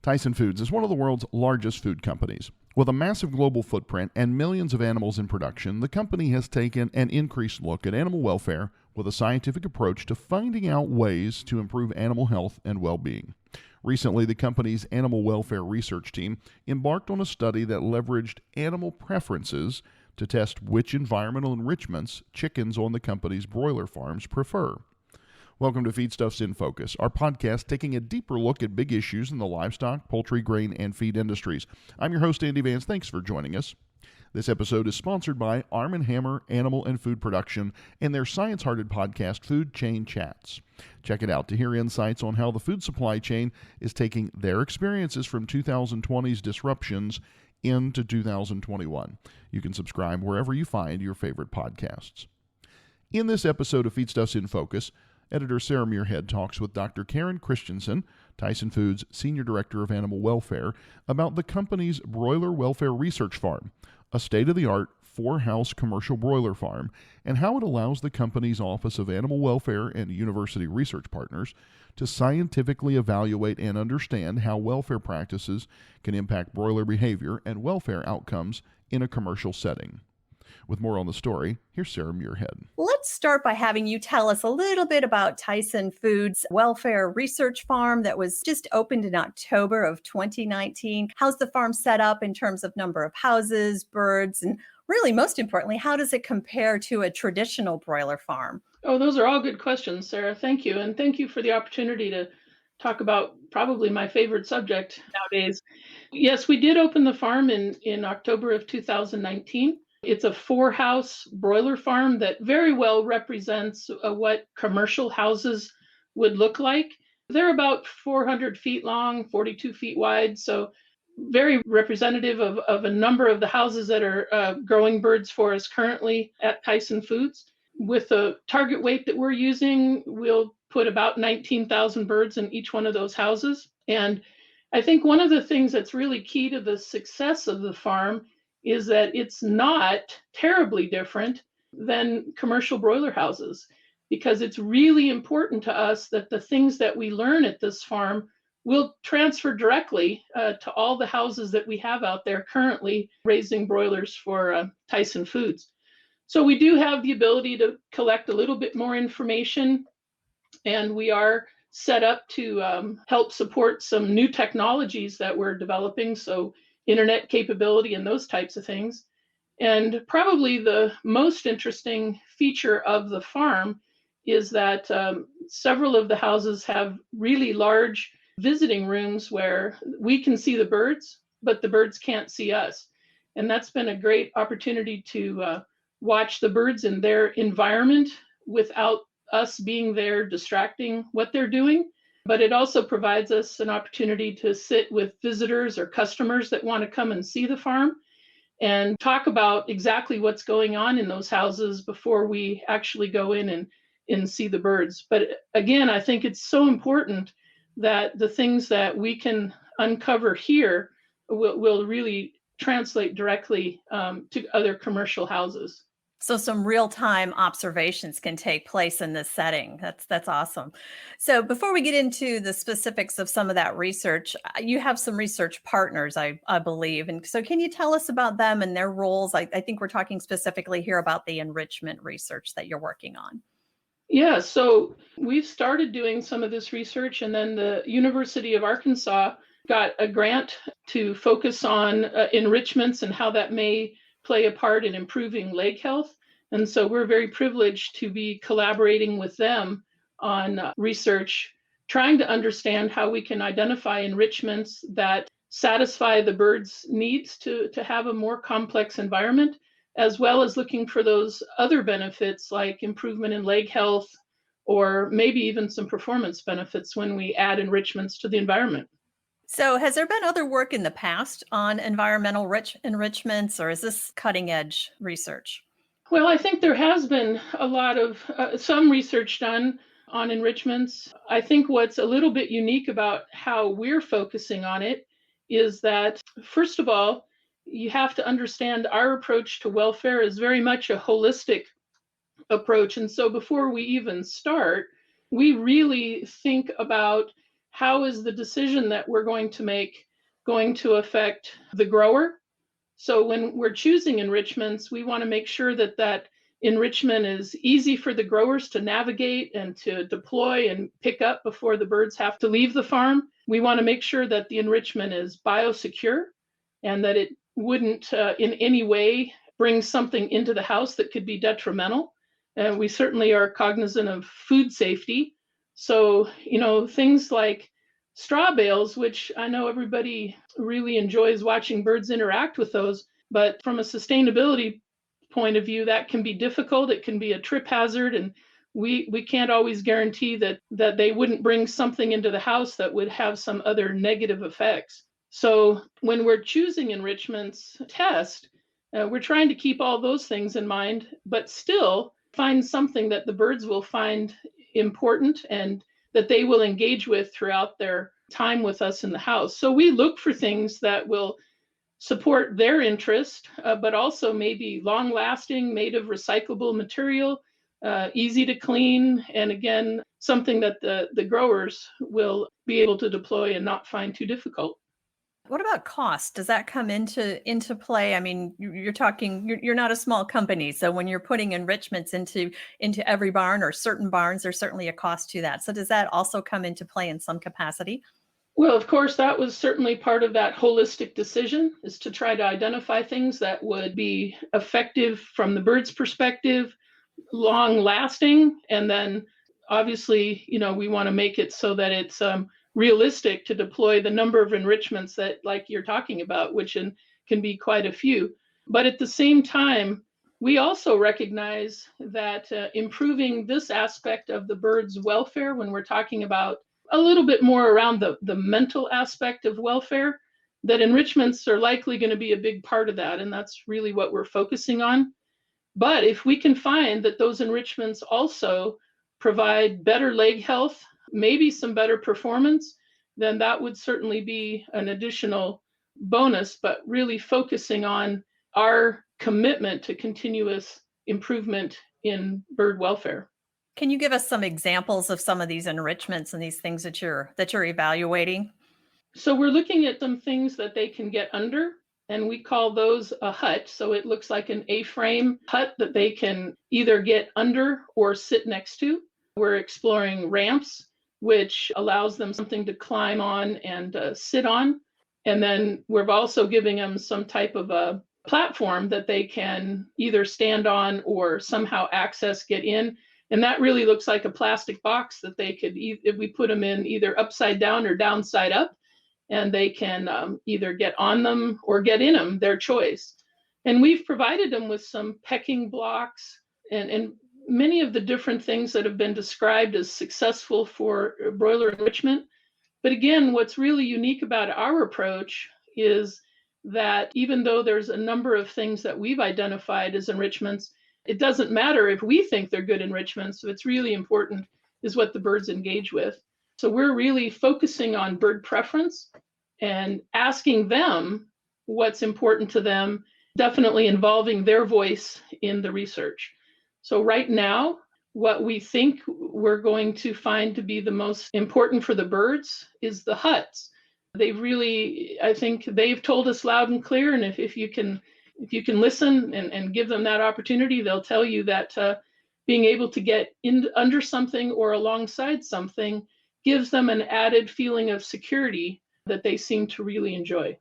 Tyson Foods is one of the world's largest food companies. With a massive global footprint and millions of animals in production, the company has taken an increased look at animal welfare with a scientific approach to finding out ways to improve animal health and well-being. Recently, the company's animal welfare research team embarked on a study that leveraged animal preferences to test which environmental enrichments chickens on the company's broiler farms prefer. Welcome to Feedstuffs in Focus, our podcast taking a deeper look at big issues in the livestock, poultry, grain, and feed industries. I'm your host, Andy Vance. Thanks for joining us. This episode is sponsored by Arm & Hammer Animal and Food Production and their science-hearted podcast, Food Chain Chats. Check it out to hear insights on how the food supply chain is taking their experiences from 2020's disruptions into 2021. You can subscribe wherever you find your favorite podcasts. In this episode of Feedstuffs in Focus, Editor Sarah Muirhead talks with Dr. Karen Christensen, Tyson Foods Senior Director of Animal Welfare, about the company's Broiler Welfare Research Farm, a state-of-the-art four-house commercial broiler farm, and how it allows the company's Office of Animal Welfare and University Research Partners to scientifically evaluate and understand how welfare practices can impact broiler behavior and welfare outcomes in a commercial setting. With more on the story, here's Sarah Muirhead. Let's start by having you tell us a little bit about Tyson Foods Welfare Research Farm that was just opened in October of 2019. How's the farm set up in terms of number of houses, birds, and really most importantly, how does it compare to a traditional broiler farm? Oh, those are all good questions, Sarah. Thank you. And thank you for the opportunity to talk about probably my favorite subject nowadays. Yes, we did open the farm in October of 2019. It's a four-house broiler farm that very well represents what commercial houses would look like. They're about 400 feet long, 42 feet wide, so very representative of a number of the houses that are growing birds for us currently at Tyson Foods. With the target weight that we're using, we'll put about 19,000 birds in each one of those houses. And I think one of the things that's really key to the success of the farm is that it's not terribly different than commercial broiler houses, because it's really important to us that the things that we learn at this farm will transfer directly to all the houses that we have out there currently raising broilers for Tyson Foods. So we do have the ability to collect a little bit more information, and we are set up to help support some new technologies that we're developing. So internet capability and those types of things. And probably the most interesting feature of the farm is that several of the houses have really large visiting rooms where we can see the birds, but the birds can't see us. And that's been a great opportunity to watch the birds in their environment without us being there distracting what they're doing. But it also provides us an opportunity to sit with visitors or customers that want to come and see the farm and talk about exactly what's going on in those houses before we actually go in and see the birds. But again, I think it's so important that the things that we can uncover here will really translate directly to other commercial houses. So some real-time observations can take place in this setting. That's awesome. So before we get into the specifics of some of that research, you have some research partners, I believe. And so can you tell us about them and their roles? I think we're talking specifically here about the enrichment research that you're working on. Yeah, so we've started doing some of this research, and then the University of Arkansas got a grant to focus on enrichments and how that may play a part in improving leg health. And so we're very privileged to be collaborating with them on research, trying to understand how we can identify enrichments that satisfy the bird's needs to have a more complex environment, as well as looking for those other benefits like improvement in leg health, or maybe even some performance benefits when we add enrichments to the environment. So has there been other work in the past on environmental enrichments, or is this cutting edge research? Well, I think there has been a lot of some research done on enrichments. I think what's a little bit unique about how we're focusing on it is that, first of all, you have to understand our approach to welfare is very much a holistic approach. And so before we even start, we really think about how is the decision that we're going to make going to affect the grower? So when we're choosing enrichments, we want to make sure that that enrichment is easy for the growers to navigate and to deploy and pick up before the birds have to leave the farm. We want to make sure that the enrichment is biosecure and that it wouldn't in any way bring something into the house that could be detrimental. And we certainly are cognizant of food safety. So, things like straw bales, which I know everybody really enjoys watching birds interact with those, but from a sustainability point of view, that can be difficult. It can be a trip hazard, and we can't always guarantee that they wouldn't bring something into the house that would have some other negative effects. So when we're choosing enrichments test, we're trying to keep all those things in mind, but still find something that the birds will find important and that they will engage with throughout their time with us in the house. So we look for things that will support their interest, but also maybe long lasting, made of recyclable material, easy to clean, and again, something that the growers will be able to deploy and not find too difficult. What about cost? Does that come into play? I mean, you're not a small company, so when you're putting enrichments into every barn or certain barns, there's certainly a cost to that. So does that also come into play in some capacity? Well, of course, that was certainly part of that holistic decision, is to try to identify things that would be effective from the bird's perspective, long lasting, and then obviously, we want to make it so that it's realistic to deploy the number of enrichments that, like you're talking about, which can be quite a few. But at the same time, we also recognize that improving this aspect of the bird's welfare, when we're talking about a little bit more around the mental aspect of welfare, that enrichments are likely going to be a big part of that. And that's really what we're focusing on. But if we can find that those enrichments also provide better leg health, maybe some better performance, then that would certainly be an additional bonus, but really focusing on our commitment to continuous improvement in bird welfare. Can you give us some examples of some of these enrichments and these things that you're evaluating? So we're looking at some things that they can get under, and we call those a hut. So it looks like an A-frame hut that they can either get under or sit next to. We're exploring ramps, which allows them something to climb on and sit on. And then we're also giving them some type of a platform that they can either stand on or somehow access, get in. And that really looks like a plastic box that they could, if we put them in either upside down or downside up, and they can either get on them or get in them, their choice. And we've provided them with some pecking blocks and many of the different things that have been described as successful for broiler enrichment. But again, what's really unique about our approach is that even though there's a number of things that we've identified as enrichments, it doesn't matter if we think they're good enrichments. What's really important is what the birds engage with. So we're really focusing on bird preference and asking them what's important to them, definitely involving their voice in the research. So right now, what we think we're going to find to be the most important for the birds is the huts. I think they've told us loud and clear, and if you can listen and give them that opportunity, they'll tell you that being able to get under something or alongside something gives them an added feeling of security that they seem to really enjoy.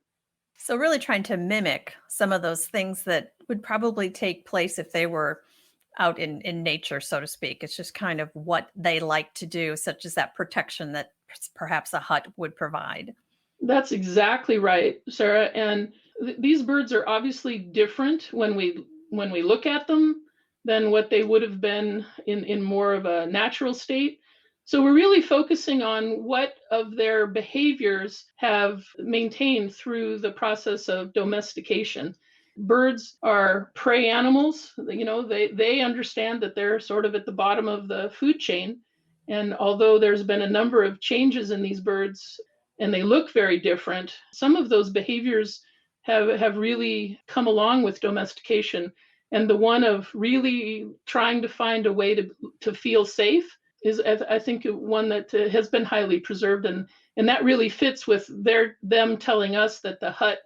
So really trying to mimic some of those things that would probably take place if they were out in nature, so to speak. It's just kind of what they like to do, such as that protection that perhaps a hut would provide. That's exactly right, Sarah. And these birds are obviously different when we look at them than what they would have been in more of a natural state. So we're really focusing on what of their behaviors have maintained through the process of domestication. Birds are prey animals. They understand that they're sort of at the bottom of the food chain. And although there's been a number of changes in these birds and they look very different, some of those behaviors have really come along with domestication. And the one of really trying to find a way to feel safe is, I think, one that has been highly preserved, and that really fits with them telling us that the hut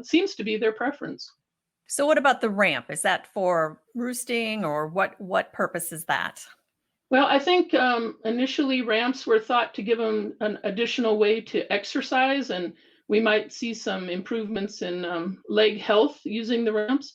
seems to be their preference. So what about the ramp? Is that for roosting, or what purpose is that? Well, I think initially ramps were thought to give them an additional way to exercise, and we might see some improvements in leg health using the ramps.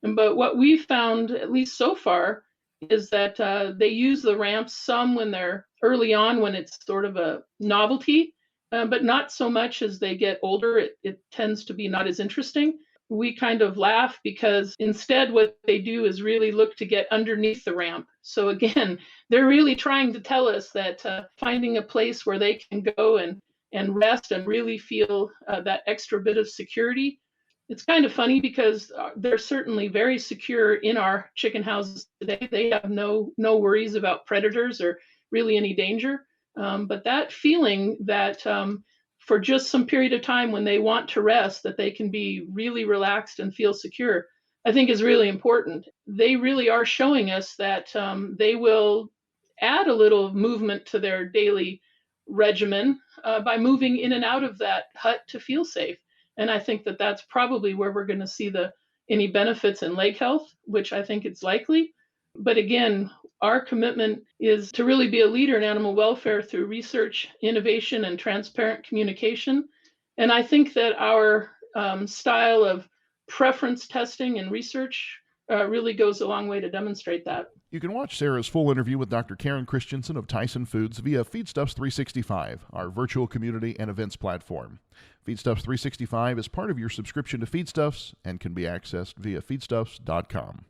But what we found, at least so far, is that they use the ramps some when they're early on, when it's sort of a novelty, but not so much as they get older. It tends to be not as interesting. We kind of laugh because instead what they do is really look to get underneath the ramp. So again, they're really trying to tell us that finding a place where they can go and rest and really feel that extra bit of security. It's kind of funny because they're certainly very secure in our chicken houses today. They have no worries about predators or really any danger. But that feeling that for just some period of time when they want to rest, that they can be really relaxed and feel secure, I think is really important. They really are showing us that they will add a little movement to their daily regimen by moving in and out of that hut to feel safe. And I think that that's probably where we're going to see any benefits in leg health, which I think it's likely. But again, our commitment is to really be a leader in animal welfare through research, innovation, and transparent communication. And I think that our style of preference testing and research really goes a long way to demonstrate that. You can watch Sarah's full interview with Dr. Karen Christensen of Tyson Foods via Feedstuffs 365, our virtual community and events platform. Feedstuffs 365 is part of your subscription to Feedstuffs and can be accessed via feedstuffs.com.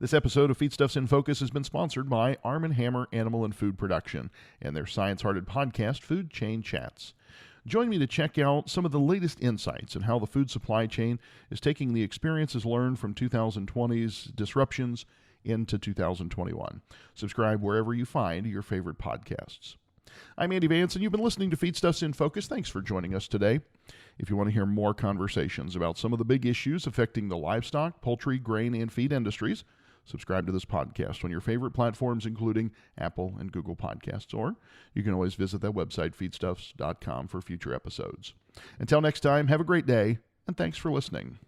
This episode of Feedstuffs in Focus has been sponsored by Arm & Hammer Animal and Food Production and their science-hearted podcast, Food Chain Chats. Join me to check out some of the latest insights on how the food supply chain is taking the experiences learned from 2020's disruptions into 2021. Subscribe wherever you find your favorite podcasts. I'm Andy Vance, and you've been listening to Feedstuffs in Focus. Thanks for joining us today. If you want to hear more conversations about some of the big issues affecting the livestock, poultry, grain, and feed industries, subscribe to this podcast on your favorite platforms, including Apple and Google Podcasts, or you can always visit that website, feedstuffs.com, for future episodes. Until next time, have a great day, and thanks for listening.